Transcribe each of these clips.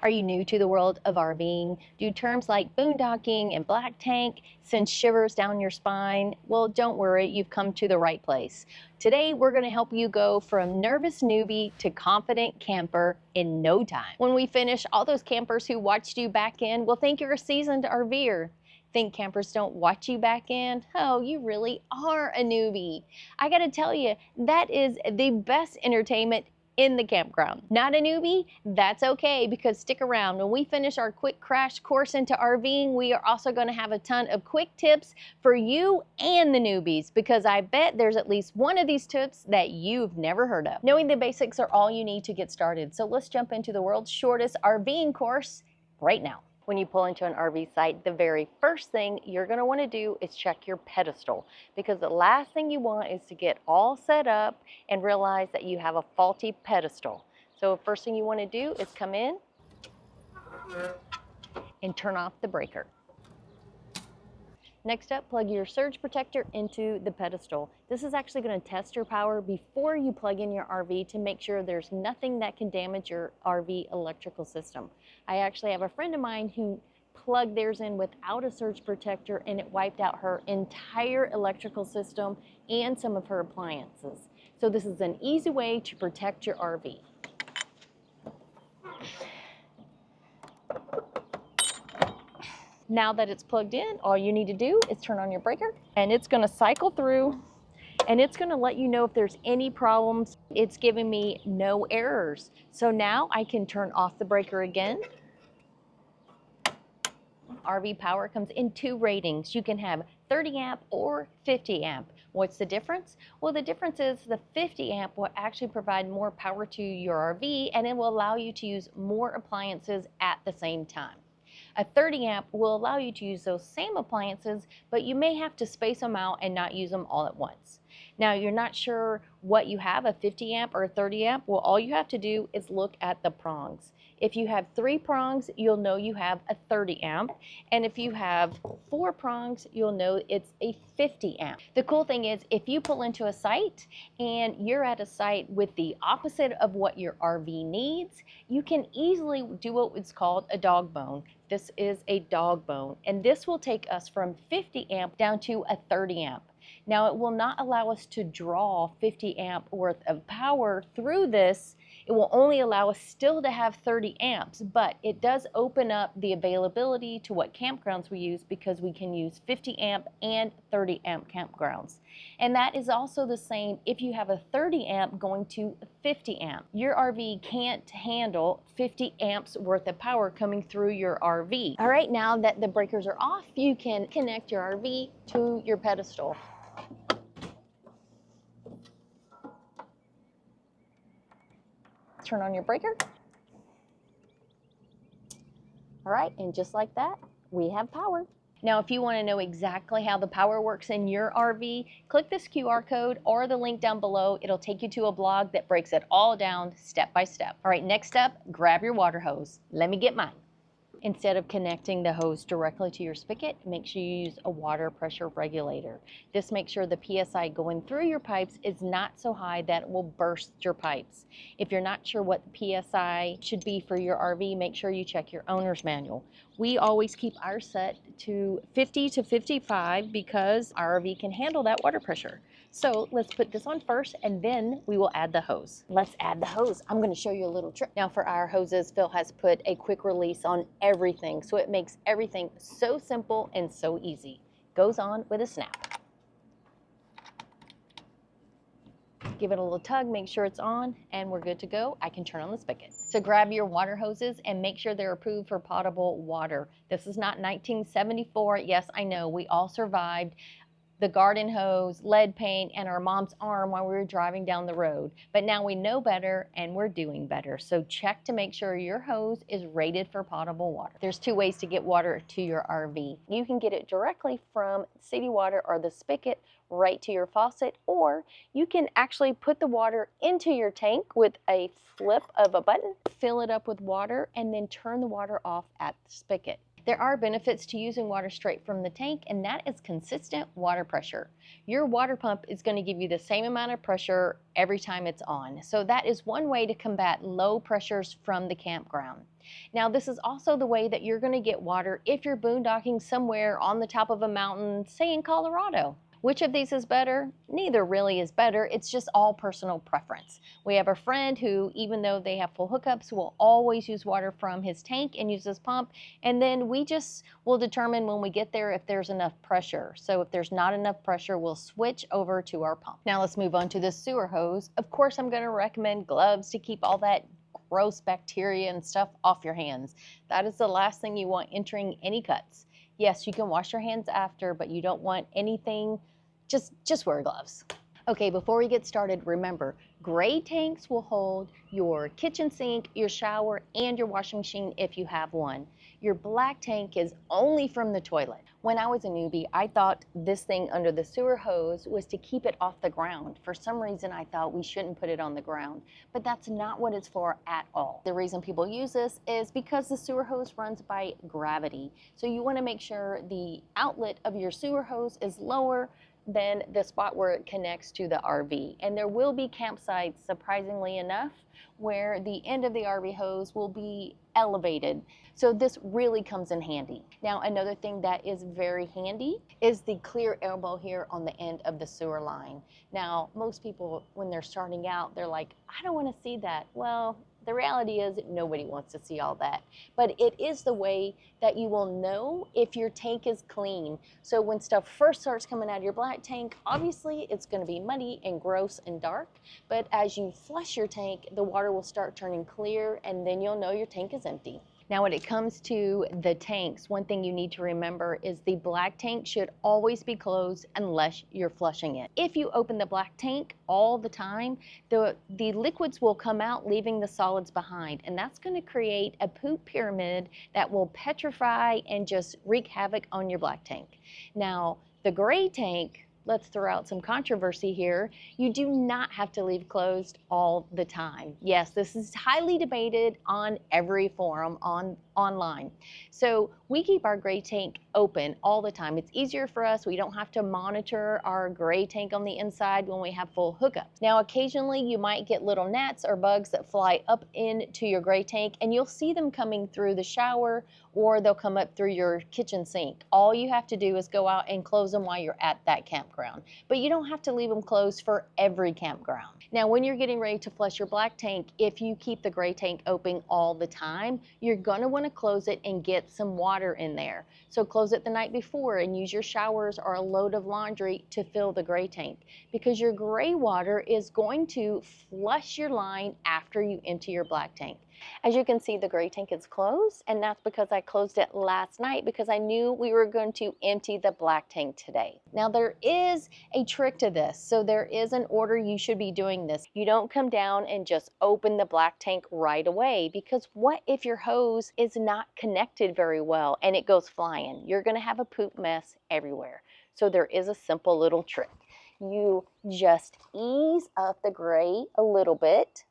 Are you new to the world of RVing? Do terms like boondocking and black tank send shivers down your spine? Well, don't worry, you've come to the right place. Today, we're going to help you go from nervous newbie to confident camper in no time. When we finish, all those campers who watched you back in will think you're a seasoned RVer. Think campers don't watch you back in? Oh, you really are a newbie. I got to tell you, that is the best entertainment in the campground. Not a newbie? That's okay, because stick around. When we finish our quick crash course into RVing, we are also going to have a ton of quick tips for you and the newbies, because I bet there's at least one of these tips that you've never heard of. Knowing the basics are all you need to get started. So let's jump into the world's shortest RVing course right now. When you pull into an RV site, the very first thing you're going to want to do is check your pedestal, because the last thing you want is to get all set up and realize that you have a faulty pedestal. So first thing you want to do is come in and turn off the breaker. Next up, plug your surge protector into the pedestal. This is actually going to test your power before you plug in your RV to make sure there's nothing that can damage your RV electrical system. I actually have a friend of mine who plugged theirs in without a surge protector, and it wiped out her entire electrical system and some of her appliances. So this is an easy way to protect your RV. Now that it's plugged in, all you need to do is turn on your breaker, and it's going to cycle through, and it's going to let you know if there's any problems. It's giving me no errors. So now I can turn off the breaker again. RV power comes in two ratings. You can have 30 amp or 50 amp. What's the difference? Well, the difference is the 50 amp will actually provide more power to your RV, and it will allow you to use more appliances at the same time. A 30 amp will allow you to use those same appliances, but you may have to space them out and not use them all at once. Now, you're not sure what you have, a 50 amp or a 30 amp. Well, all you have to do is look at the prongs. If you have 3 prongs, you'll know you have a 30 amp. And if you have 4 prongs, you'll know it's a 50 amp. The cool thing is, if you pull into a site and you're at a site with the opposite of what your RV needs, you can easily do what is called a dog bone. This is a dog bone, and this will take us from 50 amp down to a 30 amp. Now, it will not allow us to draw 50 amp worth of power through this. It will only allow us still to have 30 amps, but it does open up the availability to what campgrounds we use, because we can use 50 amp and 30 amp campgrounds. And that is also the same if you have a 30 amp going to 50 amp. Your RV can't handle 50 amps worth of power coming through your RV. All right, now that the breakers are off, you can connect your RV to your pedestal. Turn on your breaker. All right, and just like that, we have power. Now, if you want to know exactly how the power works in your RV, click this QR code or the link down below. It'll take you to a blog that breaks it all down step by step. All right, next up, grab your water hose. Let me get mine. Instead of connecting the hose directly to your spigot, make sure you use a water pressure regulator. This makes sure the PSI going through your pipes is not so high that it will burst your pipes. If you're not sure what the PSI should be for your RV, make sure you check your owner's manual. We always keep ours set to 50 to 55 because our RV can handle that water pressure. So let's put this on first, and then we will add the hose. Let's add the hose. I'm going to show you a little trick. Now, for our hoses, Phil has put a quick release on everything, so it makes everything so simple and so easy. Goes on with a snap. Give it a little tug, make sure it's on, and we're good to go. I can turn on the spigot. So grab your water hoses and make sure they're approved for potable water. This is not 1974. Yes, I know, we all survived the garden hose, lead paint, and our mom's arm while we were driving down the road. But now we know better, and we're doing better. So check to make sure your hose is rated for potable water. There's 2 ways to get water to your RV. You can get it directly from city water or the spigot right to your faucet, or you can actually put the water into your tank with a flip of a button, fill it up with water, and then turn the water off at the spigot. There are benefits to using water straight from the tank, and that is consistent water pressure. Your water pump is going to give you the same amount of pressure every time it's on. So that is one way to combat low pressures from the campground. Now, this is also the way that you're going to get water if you're boondocking somewhere on the top of a mountain, say in Colorado. Which of these is better? Neither really is better. It's just all personal preference. We have a friend who, even though they have full hookups, will always use water from his tank and use his pump. And then we just will determine when we get there if there's enough pressure. So if there's not enough pressure, we'll switch over to our pump. Now let's move on to the sewer hose. Of course, I'm going to recommend gloves to keep all that gross bacteria and stuff off your hands. That is the last thing you want entering any cuts. Yes, you can wash your hands after, but you don't want anything, just wear gloves. Okay, before we get started, remember, gray tanks will hold your kitchen sink, your shower, and your washing machine if you have one. Your black tank is only from the toilet. When I was a newbie, I thought this thing under the sewer hose was to keep it off the ground. For some reason, I thought we shouldn't put it on the ground, but that's not what it's for at all. The reason people use this is because the sewer hose runs by gravity. So you want to make sure the outlet of your sewer hose is lower than the spot where it connects to the RV. And there will be campsites, surprisingly enough, where the end of the RV hose will be elevated. So this really comes in handy. Now, another thing that is very handy is the clear elbow here on the end of the sewer line. Now, most people, when they're starting out, they're like, I don't want to see that. Well, the reality is nobody wants to see all that, but it is the way that you will know if your tank is clean. So when stuff first starts coming out of your black tank, obviously it's going to be muddy and gross and dark, but as you flush your tank, the water will start turning clear, and then you'll know your tank is empty. Now, when it comes to the tanks, one thing you need to remember is the black tank should always be closed unless you're flushing it. If you open the black tank all the time, the liquids will come out, leaving the solids behind, and that's going to create a poop pyramid that will petrify and just wreak havoc on your black tank. Now, the gray tank, let's throw out some controversy here. You do not have to leave closed all the time. Yes, this is highly debated on every forum online. So we keep our gray tank open all the time. It's easier for us. We don't have to monitor our gray tank on the inside when we have full hookups. Now, occasionally you might get little gnats or bugs that fly up into your gray tank, and you'll see them coming through the shower, or they'll come up through your kitchen sink. All you have to do is go out and close them while you're at that campground. But you don't have to leave them closed for every campground. Now, when you're getting ready to flush your black tank, if you keep the gray tank open all the time, you're gonna wanna close it and get some water in there. So close it the night before and use your showers or a load of laundry to fill the gray tank, because your gray water is going to flush your line after you empty your black tank. As you can see, the gray tank is closed, and that's because I closed it last night because I knew we were going to empty the black tank today. Now, there is a trick to this, so there is an order you should be doing this. You don't come down and just open the black tank right away, because what if your hose is not connected very well and it goes flying? You're going to have a poop mess everywhere. So there is a simple little trick. You just ease up the gray a little bit.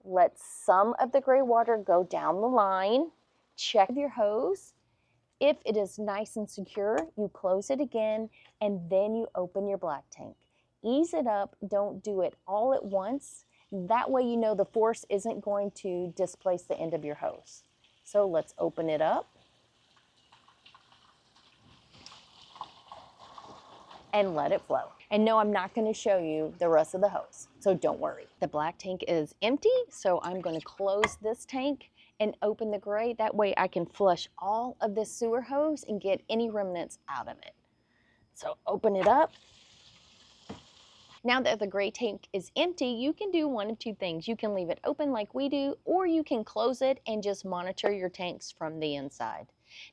Let some of the gray water go down the line. Check your hose. If it is nice and secure, you close it again, and then you open your black tank. Ease it up. Don't do it all at once. That way you know the force isn't going to displace the end of your hose. So let's open it up. And let it flow. And no, I'm not going to show you the rest of the hose, so don't worry. The black tank is empty, so I'm going to close this tank and open the gray. That way I can flush all of this sewer hose and get any remnants out of it. So open it up. Now that the gray tank is empty, you can do one of two things. You can leave it open like we do, or you can close it and just monitor your tanks from the inside.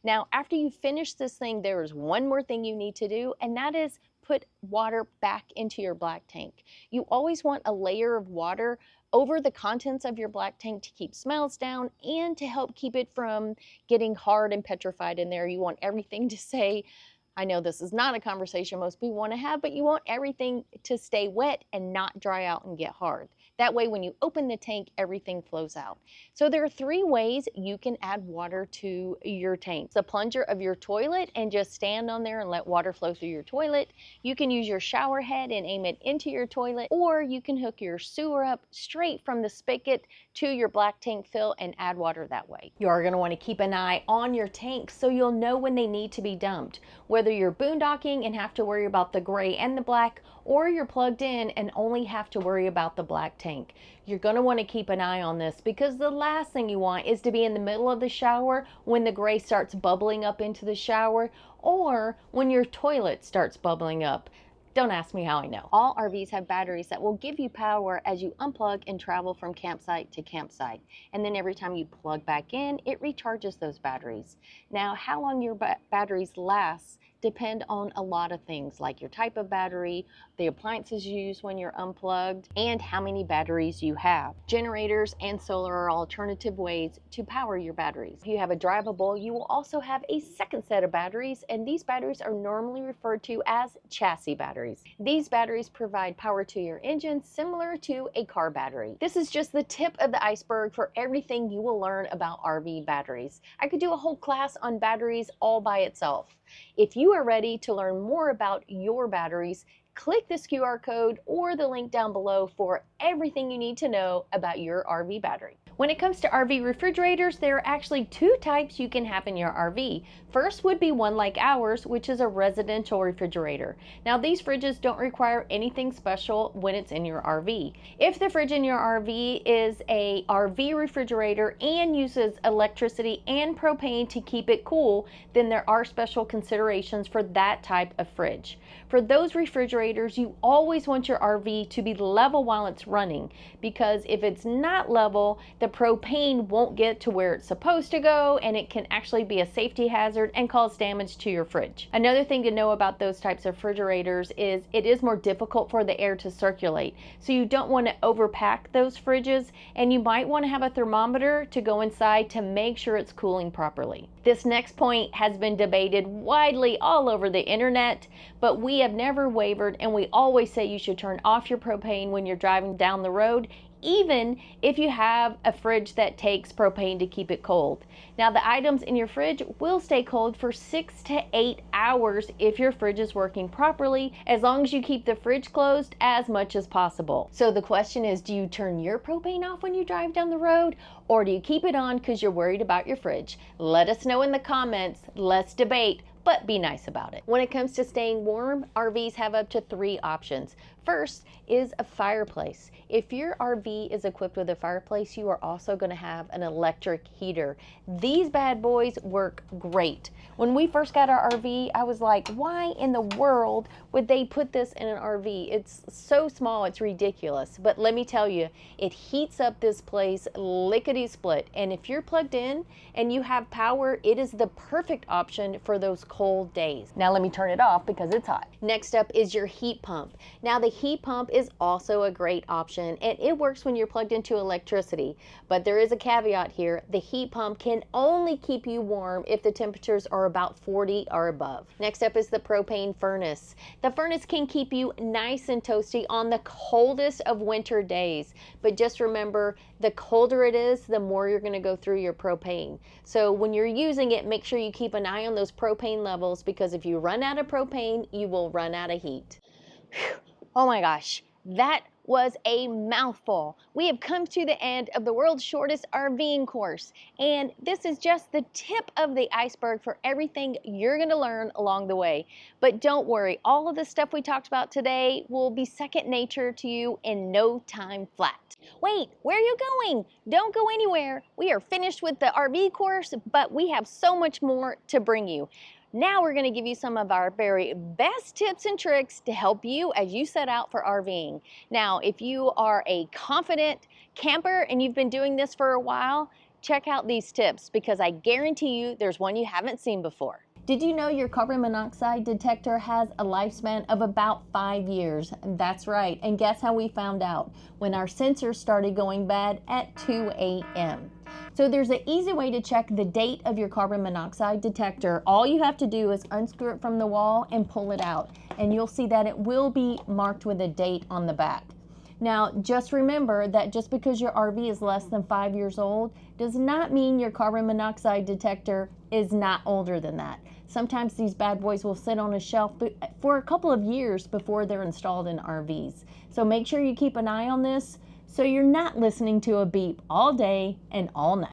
Now, after you finish this thing, there is one more thing you need to do, and that is put water back into your black tank. You always want a layer of water over the contents of your black tank to keep smells down and to help keep it from getting hard and petrified in there. You want everything to say I know this is not a conversation most people want to have, but you want everything to stay wet and not dry out and get hard. That way, when you open the tank, everything flows out. So there are 3 ways you can add water to your tank. The plunger of your toilet and just stand on there and let water flow through your toilet. You can use your shower head and aim it into your toilet, or you can hook your sewer up straight from the spigot to your black tank fill and add water that way. You are going to want to keep an eye on your tanks so you'll know when they need to be dumped. Whether you're boondocking and have to worry about the gray and the black, or you're plugged in and only have to worry about the black tank. You're going to want to keep an eye on this, because the last thing you want is to be in the middle of the shower when the gray starts bubbling up into the shower, or when your toilet starts bubbling up. Don't ask me how I know. All RVs have batteries that will give you power as you unplug and travel from campsite to campsite. And then every time you plug back in, it recharges those batteries. Now, how long your batteries last depend on a lot of things, like your type of battery, the appliances you use when you're unplugged, and how many batteries you have. Generators and solar are alternative ways to power your batteries. If you have a drivable, you will also have a second set of batteries, and these batteries are normally referred to as chassis batteries. These batteries provide power to your engine similar to a car battery. This is just the tip of the iceberg for everything you will learn about RV batteries. I could do a whole class on batteries all by itself. If you are ready to learn more about your batteries, click this QR code or the link down below for everything you need to know about your RV battery. When it comes to RV refrigerators, there are actually 2 types you can have in your RV. First would be one like ours, which is a residential refrigerator. Now, these fridges don't require anything special when it's in your RV. If the fridge in your RV is a RV refrigerator and uses electricity and propane to keep it cool, then there are special considerations for that type of fridge. For those refrigerators, you always want your RV to be level while it's running, because if it's not level, the propane won't get to where it's supposed to go, and it can actually be a safety hazard and cause damage to your fridge. Another thing to know about those types of refrigerators is it is more difficult for the air to circulate. So you don't want to overpack those fridges, and you might want to have a thermometer to go inside to make sure it's cooling properly. This next point has been debated widely all over the internet, but we have never wavered, and we always say you should turn off your propane when you're driving down the road, even if you have a fridge that takes propane to keep it cold. Now, the items in your fridge will stay cold for 6 to 8 hours if your fridge is working properly, as long as you keep the fridge closed as much as possible. So the question is, do you turn your propane off when you drive down the road, or do you keep it on because you're worried about your fridge? Let us know in the comments. Let's debate, but be nice about it. When it comes to staying warm, RVs have up to 3 options. First is a fireplace. If your RV is equipped with a fireplace, you are also going to have an electric heater. These bad boys work great. When we first got our RV, I was like, why in the world would they put this in an RV? It's so small, it's ridiculous. But let me tell you, it heats up this place lickety-split. And if you're plugged in and you have power, it is the perfect option for those cold days. Now let me turn it off because it's hot. Next up is your heat pump. Now the heat pump is also a great option, and it works when you're plugged into electricity. But there is a caveat here. The heat pump can only keep you warm if the temperatures are about 40 or above. Next up is the propane furnace. The furnace can keep you nice and toasty on the coldest of winter days. But just remember, the colder it is, the more you're going to go through your propane. So when you're using it, make sure you keep an eye on those propane levels, because if you run out of propane, you will run out of heat. Whew. Oh my gosh, that was a mouthful. We have come to the end of the world's shortest RVing course, and this is just the tip of the iceberg for everything you're going to learn along the way. But don't worry, all of the stuff we talked about today will be second nature to you in no time flat. Wait, where are you going? Don't go anywhere. We are finished with the RV course, but we have so much more to bring you. Now we're going to give you some of our very best tips and tricks to help you as you set out for RVing. Now, if you are a confident camper and you've been doing this for a while, check out these tips, because I guarantee you there's one you haven't seen before. Did you know your carbon monoxide detector has a lifespan of about 5 years? That's right. And guess how we found out? When our sensors started going bad at 2 a.m. So there's an easy way to check the date of your carbon monoxide detector. All you have to do is unscrew it from the wall and pull it out, and you'll see that it will be marked with a date on the back. Now, just remember that just because your RV is less than 5 years old does not mean your carbon monoxide detector is not older than that. Sometimes these bad boys will sit on a shelf for a couple of years before they're installed in RVs. So make sure you keep an eye on this so you're not listening to a beep all day and all night.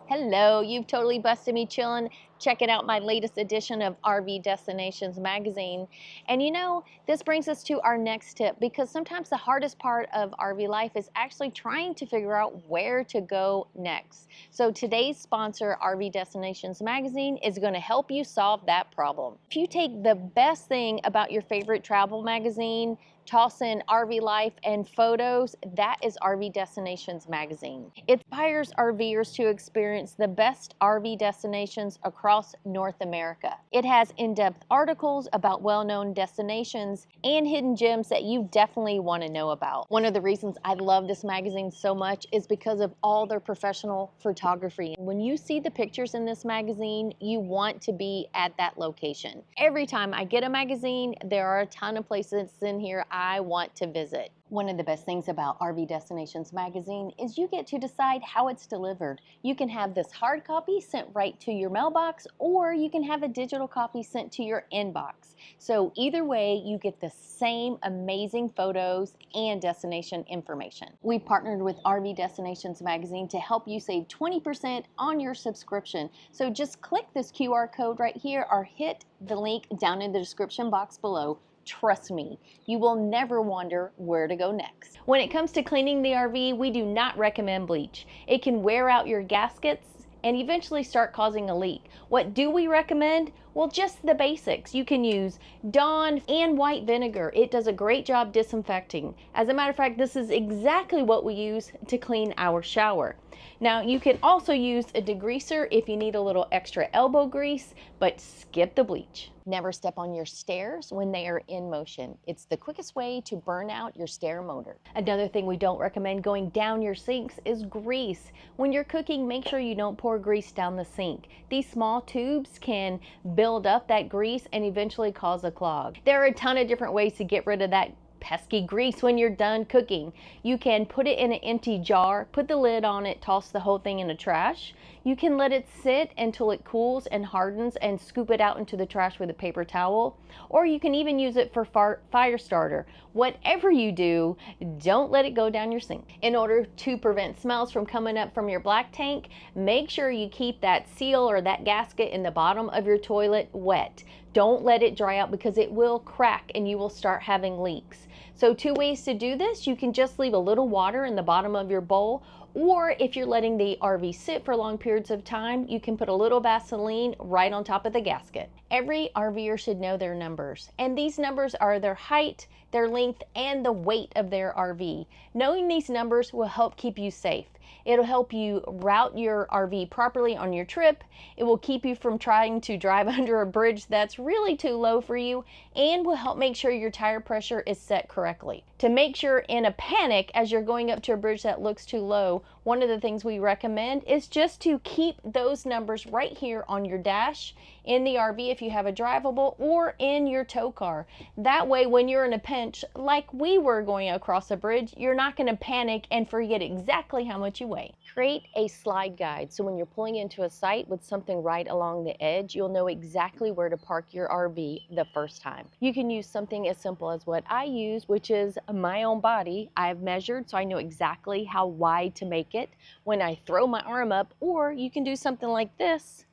Hello, you've totally busted me chillin', checking out my latest edition of RV Destinations magazine. And you know, this brings us to our next tip, because sometimes the hardest part of RV life is actually trying to figure out where to go next. So today's sponsor, RV Destinations magazine, is going to help you solve that problem. If you take the best thing about your favorite travel magazine, toss in RV life and photos, that is RV Destinations magazine. It inspires RVers to experience the best RV destinations across North America. It has in-depth articles about well-known destinations and hidden gems that you definitely want to know about. One of the reasons I love this magazine so much is because of all their professional photography. When you see the pictures in this magazine, you want to be at that location. Every time I get a magazine, there are a ton of places in here I want to visit. One of the best things about RV Destinations magazine is you get to decide how it's delivered. You can have this hard copy sent right to your mailbox, or you can have a digital copy sent to your inbox. So either way, you get the same amazing photos and destination information. We partnered with RV Destinations magazine to help you save 20% on your subscription. So just click this QR code right here or hit the link down in the description box below. Trust me, you will never wonder where to go next. When it comes to cleaning the RV, we do not recommend bleach. It can wear out your gaskets and eventually start causing a leak. What do we recommend? Well, just the basics. You can use Dawn and white vinegar. It does a great job disinfecting. As a matter of fact, this is exactly what we use to clean our shower. Now, you can also use a degreaser if you need a little extra elbow grease, but skip the bleach. Never step on your stairs when they are in motion. It's the quickest way to burn out your stair motor. Another thing we don't recommend going down your sinks is grease. When you're cooking, make sure you don't pour grease down the sink. These small tubes can build up that grease and eventually cause a clog. There are a ton of different ways to get rid of that pesky grease when you're done cooking. You can put it in an empty jar, put the lid on it, toss the whole thing in the trash. You can let it sit until it cools and hardens and scoop it out into the trash with a paper towel. Or you can even use it for fire starter. Whatever you do, don't let it go down your sink. In order to prevent smells from coming up from your black tank, make sure you keep that seal or that gasket in the bottom of your toilet wet. Don't let it dry out because it will crack and you will start having leaks. So 2 ways to do this. You can just leave a little water in the bottom of your bowl, or if you're letting the RV sit for long periods of time, you can put a little Vaseline right on top of the gasket. Every RVer should know their numbers, and these numbers are their height, their length, and the weight of their RV. Knowing these numbers will help keep you safe. It'll help you route your RV properly on your trip. It will keep you from trying to drive under a bridge that's really too low for you, and will help make sure your tire pressure is set correctly. To make sure in a panic as you're going up to a bridge that looks too low, one of the things we recommend is just to keep those numbers right here on your dash, in the RV if you have a drivable, or in your tow car. That way when you're in a pinch like we were going across a bridge, you're not going to panic and forget exactly how much you weigh. Create a slide guide so when you're pulling into a site with something right along the edge, you'll know exactly where to park your RV the first time. You can use something as simple as what I use, which is my own body. I've measured so I know exactly how wide to make it when I throw my arm up, or you can do something like this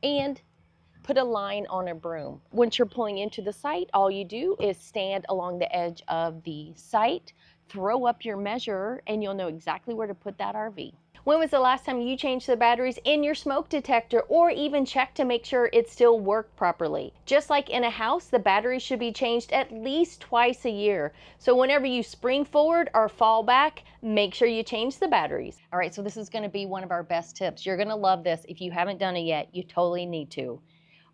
and put a line on a broom. Once you're pulling into the site, all you do is stand along the edge of the site, throw up your measure, and you'll know exactly where to put that RV. When was the last time you changed the batteries in your smoke detector, or even checked to make sure it still worked properly? Just like in a house, the batteries should be changed at least twice a year. So whenever you spring forward or fall back, make sure you change the batteries. All right, so this is gonna be one of our best tips. You're gonna love this. If you haven't done it yet, you totally need to.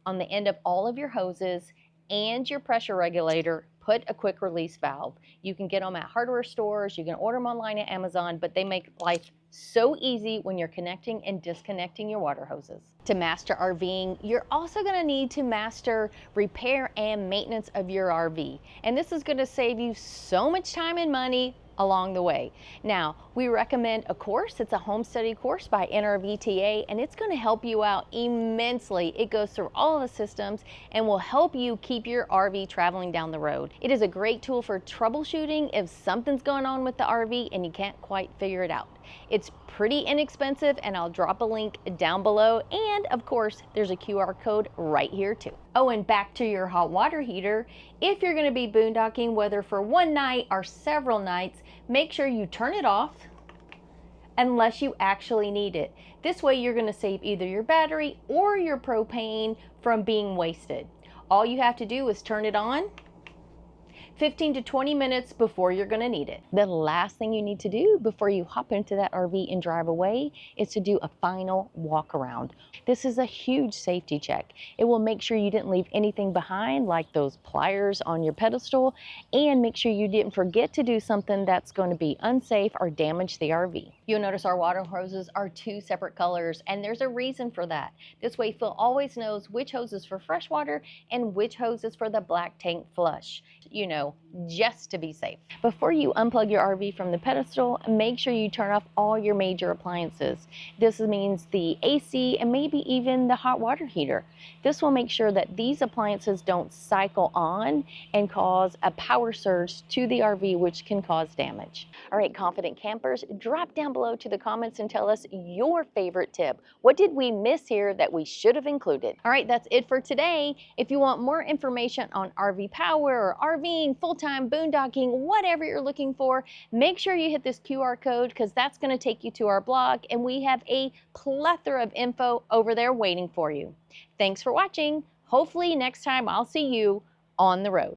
On the end of all of your hoses and your pressure regulator, put a quick release valve. You can get them at hardware stores, you can order them online at Amazon, but they make life so easy when you're connecting and disconnecting your water hoses. To master RVing, you're also going to need to master repair and maintenance of your RV. And this is going to save you so much time and money along the way. Now, we recommend a course. It's a home study course by NRVTA, and it's going to help you out immensely. It goes through all of the systems and will help you keep your RV traveling down the road. It is a great tool for troubleshooting if something's going on with the RV and you can't quite figure it out. It's pretty inexpensive, and I'll drop a link down below, and of course there's a QR code right here too. Oh, and back to your hot water heater. If you're going to be boondocking, whether for one night or several nights, make sure you turn it off unless you actually need it. This way you're going to save either your battery or your propane from being wasted. All you have to do is turn it on 15 to 20 minutes before you're going to need it. The last thing you need to do before you hop into that RV and drive away is to do a final walk around. This is a huge safety check. It will make sure you didn't leave anything behind, like those pliers on your pedestal, and make sure you didn't forget to do something that's going to be unsafe or damage the RV. You'll notice our water hoses are 2 separate colors, and there's a reason for that. This way Phil always knows which hose is for fresh water and which hose is for the black tank flush. You know, just to be safe. Before you unplug your RV from the pedestal, make sure you turn off all your major appliances. This means the AC and maybe even the hot water heater. This will make sure that these appliances don't cycle on and cause a power surge to the RV, which can cause damage. All right, confident campers, drop down below to the comments and tell us your favorite tip. What did we miss here that we should have included? All right, that's it for today. If you want more information on RV power or RVing, full-time boondocking, whatever you're looking for, make sure you hit this QR code, because that's going to take you to our blog, and we have a plethora of info over there waiting for you. Thanks for watching. Hopefully next time I'll see you on the road.